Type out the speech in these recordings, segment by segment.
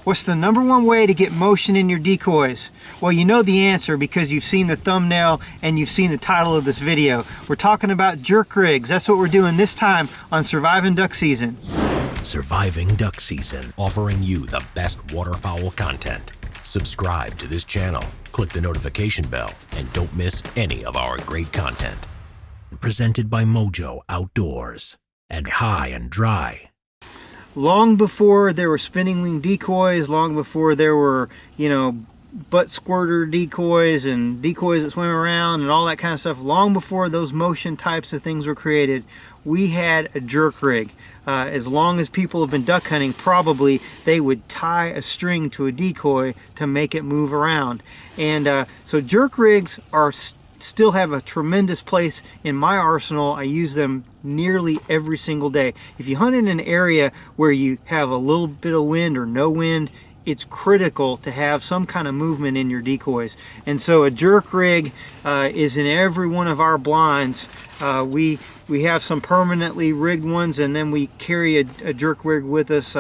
What's the #1 way to get motion in your decoys? Well, you know the answer because you've seen the thumbnail and you've seen the title of this video. We're talking about jerk rigs. That's what we're doing this time on Surviving Duck Season. Surviving Duck Season, offering you the best waterfowl content. Subscribe to this channel, click the notification bell, and don't miss any of our great content. Presented by Mojo Outdoors and High and Dry. Long before there were spinning wing decoys, long before there were, butt squirter decoys and decoys that swim around and all that kind of stuff, long before those motion types of things were created, we had a jerk rig. As long as people have been duck hunting, probably they would tie a string to a decoy to make it move around. And so jerk rigs are still have a tremendous place in my arsenal. I use them nearly every single day. If you hunt in an area where you have a little bit of wind or no wind, it's critical to have some kind of movement in your decoys. And so a jerk rig is in every one of our blinds. We have some permanently rigged ones, and then we carry a jerk rig with us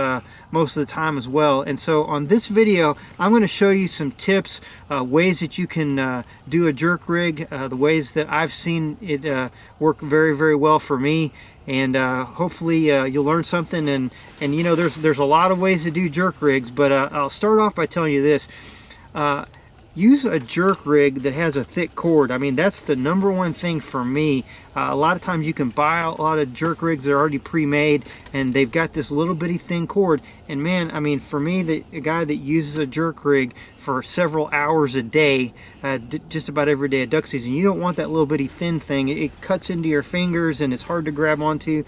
most of the time as well. And so on this video, I'm going to show you some tips, ways that you can do a jerk rig, the ways that I've seen it work very, very well for me. And hopefully you'll learn something. And there's a lot of ways to do jerk rigs, but I'll start off by telling you this. Use a jerk rig that has a thick cord. I mean, that's the #1 thing for me. A lot of times you can buy a lot of jerk rigs that are already pre-made and they've got this little bitty thin cord. And man, I mean, for me, the guy that uses a jerk rig for several hours a day, just about every day of duck season, you don't want that little bitty thin thing. It cuts into your fingers and it's hard to grab onto.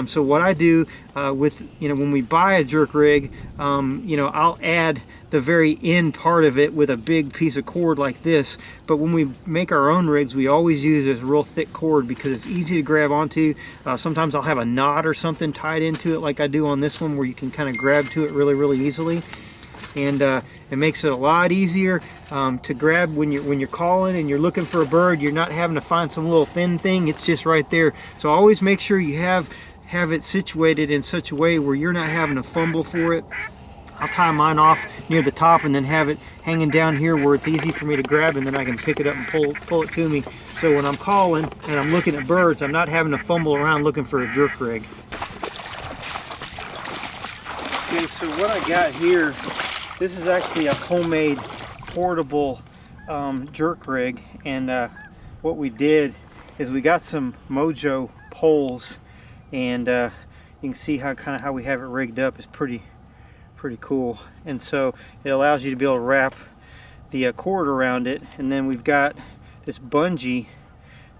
So what I do when we buy a jerk rig, I'll add the very end part of it with a big piece of cord like this. But when we make our own rigs, we always use this real thick cord because it's easy to grab onto. Sometimes I'll have a knot or something tied into it like I do on this one, where you can kind of grab to it really, really easily. And it makes it a lot easier to grab when you're calling and you're looking for a bird. You're not having to find some little thin thing. It's just right there. So always make sure you have it situated in such a way where you're not having to fumble for it. I'll tie mine off near the top and then have it hanging down here where it's easy for me to grab, and then I can pick it up and pull it to me. So when I'm calling and I'm looking at birds, I'm not having to fumble around looking for a jerk rig. Okay, so what I got here, this is actually a homemade portable jerk rig, and what we did is we got some Mojo poles, and you can see how we have it rigged up is pretty cool. And so it allows you to be able to wrap the cord around it, and then we've got this bungee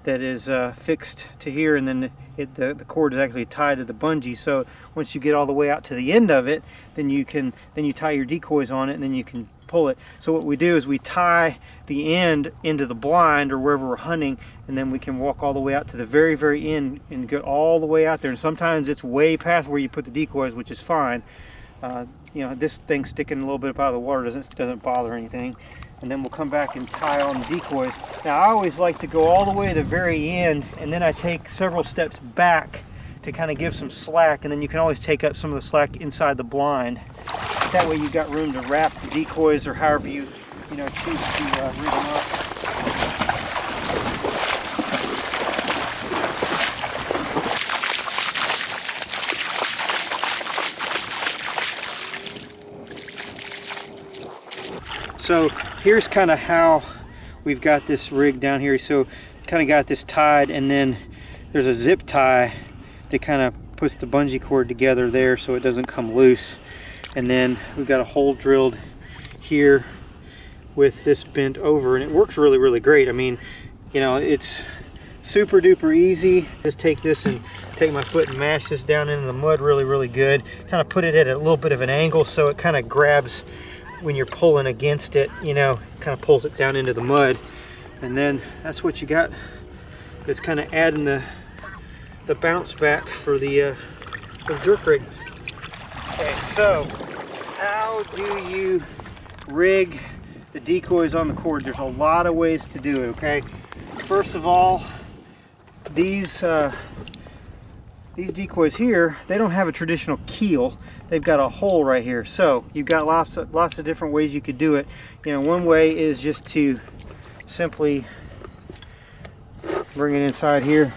that is fixed to here, and then the cord is actually tied to the bungee. So once you get all the way out to the end of it, then you tie your decoys on it, and then you can pull it. So what we do is we tie the end into the blind or wherever we're hunting, and then we can walk all the way out to the very, very end and get all the way out there. And sometimes it's way past where you put the decoys, which is fine. This thing sticking a little bit up out of the water doesn't bother anything. And then we'll come back and tie on the decoys. Now I always like to go all the way to the very end, and then I take several steps back to kind of give some slack, and then you can always take up some of the slack inside the blind. That way you've got room to wrap the decoys or however you choose to rig them up. So here's kind of how we've got this rig down here. So kind of got this tied, and then there's a zip tie that kind of puts the bungee cord together there so it doesn't come loose. And then we've got a hole drilled here with this bent over, and it works really, really great. I mean, it's super duper easy. Just take this and take my foot and mash this down into the mud really, really good. Kind of put it at a little bit of an angle so it kind of grabs when you're pulling against it, kind of pulls it down into the mud. And then that's what you got. It's kind of adding the bounce back for the jerk rig. Okay, so how do you rig the decoys on the cord? There's a lot of ways to do it, okay? First of all, these decoys here, they don't have a traditional keel. they've got a hole right here. So you've got lots of different ways you could do it. You know, one way is just to simply bring it inside here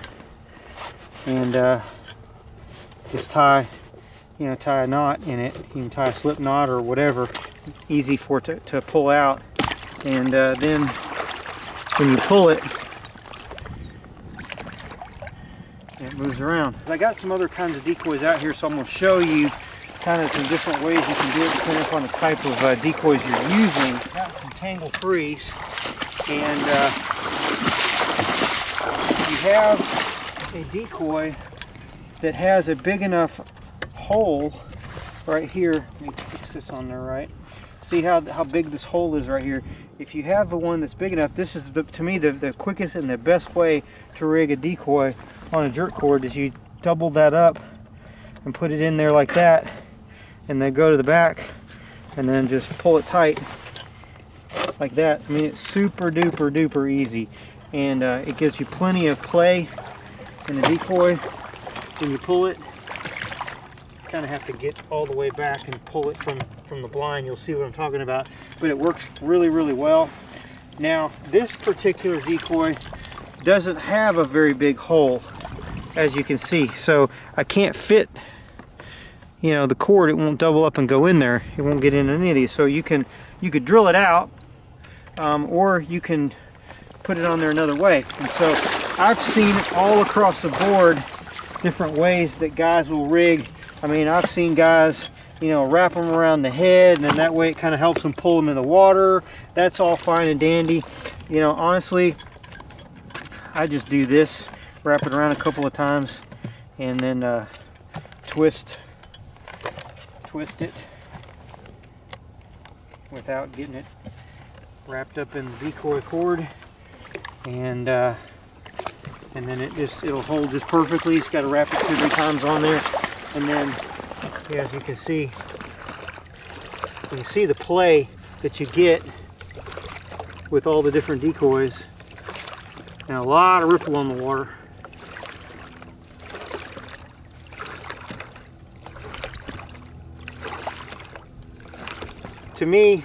and just tie a knot in it. You can tie a slip knot or whatever, easy for it to pull out. And then when you pull it, it moves around. I got some other kinds of decoys out here, so I'm going to show you kind of some different ways you can do it depending upon the type of decoys you're using. Got some tangle frees, and you have a decoy that has a big enough hole right here. Let me fix this on there right. See how big this hole is right here. If you have the one that's big enough, this is to me the quickest and the best way to rig a decoy on a jerk cord is you double that up and put it in there like that, and then go to the back and then just pull it tight like that. I mean, it's super duper duper easy, and it gives you plenty of play in the decoy. When you pull it, you kind of have to get all the way back and pull it from the blind. You'll see what I'm talking about, but it works really, really well. Now, this particular decoy doesn't have a very big hole, as you can see, so I can't fit, you know, the cord. It won't double up and go in there. It won't get in any of these. So you could drill it out, or you can put it on there another way. And so I've seen all across the board different ways that guys will rig. I mean, I've seen guys, you know, wrap them around the head, and then that way it kind of helps them pull them in the water. That's all fine and dandy. You know, honestly, I just do this, wrap it around a couple of times, and then twist it without getting it wrapped up in the decoy cord, and then it'll hold just perfectly. You just got to wrap it 2 or 3 times on there, and then, yeah, as you can see the play that you get with all the different decoys, and a lot of ripple on the water. To me,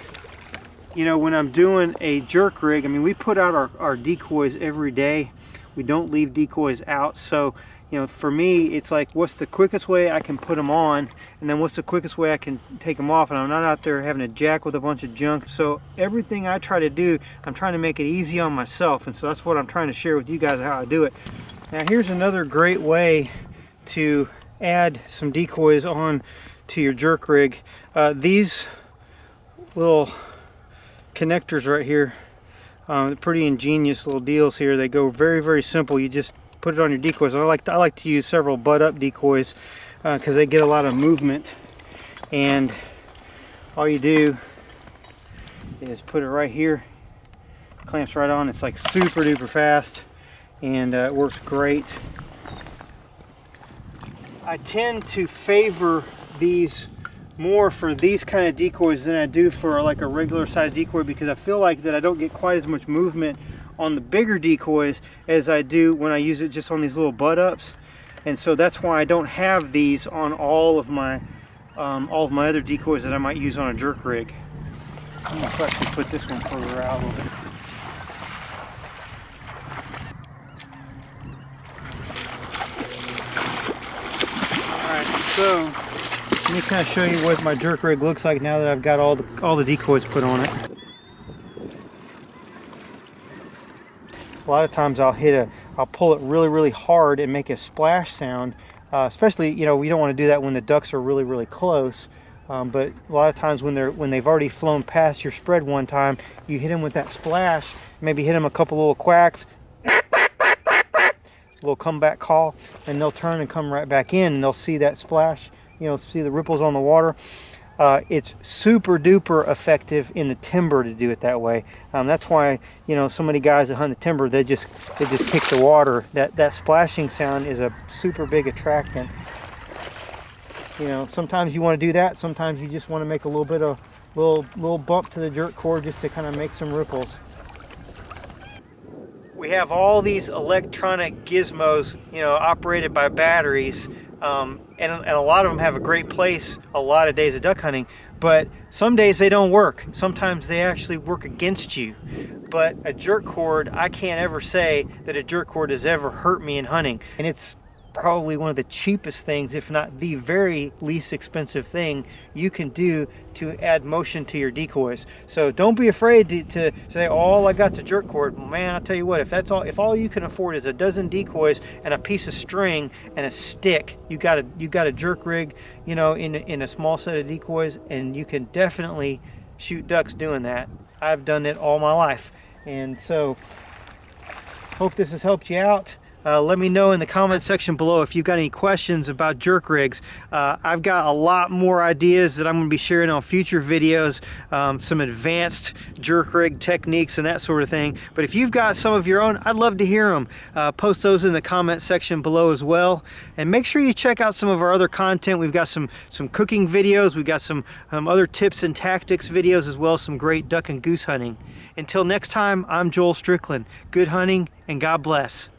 you know, when I'm doing a jerk rig, I mean, we put out our decoys every day. We don't leave decoys out. So, you know, for me, it's like, what's the quickest way I can put them on, and then what's the quickest way I can take them off, and I'm not out there having to jack with a bunch of junk. So everything I try to do, I'm trying to make it easy on myself, and so that's what I'm trying to share with you guys, how I do it. Now, here's another great way to add some decoys on to your jerk rig. These little connectors right here, pretty ingenious little deals here. They go very, very simple. You just put it on your decoys. I like to use several butt-up decoys because they get a lot of movement, and all you do is put it right here, clamps right on. It's like super duper fast, and it works great. I tend to favor these more for these kind of decoys than I do for like a regular size decoy, because I feel like that I don't get quite as much movement on the bigger decoys as I do when I use it just on these little butt ups. And so that's why I don't have these on all of my other decoys that I might use on a jerk rig. I'm gonna actually put this one further out a little bit. Alright, so let me kind of show you what my jerk rig looks like now that I've got all the decoys put on it. A lot of times I'll pull it really, really hard and make a splash sound. Especially, you know, we don't want to do that when the ducks are really, really close. But a lot of times when they've already flown past your spread one time, you hit them with that splash. Maybe hit them a couple little quacks, little comeback call, and they'll turn and come right back in, and they'll see that splash. You know, see the ripples on the water. It's super duper effective in the timber to do it that way. That's why, you know, so many guys that hunt the timber, they just kick the water. That splashing sound is a super big attractant. You know, sometimes you want to do that. Sometimes you just want to make a little bit of little bump to the jerk cord just to kind of make some ripples. We have all these electronic gizmos, you know, operated by batteries. and a lot of them have a great place a lot of days of duck hunting, but some days they don't work. Sometimes they actually work against you. But a jerk cord, I can't ever say that a jerk cord has ever hurt me in hunting. And it's probably one of the cheapest things, if not the very least expensive thing you can do to add motion to your decoys. So don't be afraid to say, oh, all I got's a jerk cord. Man, I'll tell you what, if all you can afford is a dozen decoys and a piece of string and a stick, you got a jerk rig, you know, in a small set of decoys, and you can definitely shoot ducks doing that. I've done it all my life. And so hope this has helped you out. Let me know in the comment section below if you've got any questions about jerk rigs. I've got a lot more ideas that I'm going to be sharing on future videos, some advanced jerk rig techniques and that sort of thing. But if you've got some of your own, I'd love to hear them. Post those in the comment section below as well. And make sure you check out some of our other content. We've got some cooking videos. We've got some other tips and tactics videos, as well as some great duck and goose hunting. Until next time, I'm Joel Strickland. Good hunting and God bless.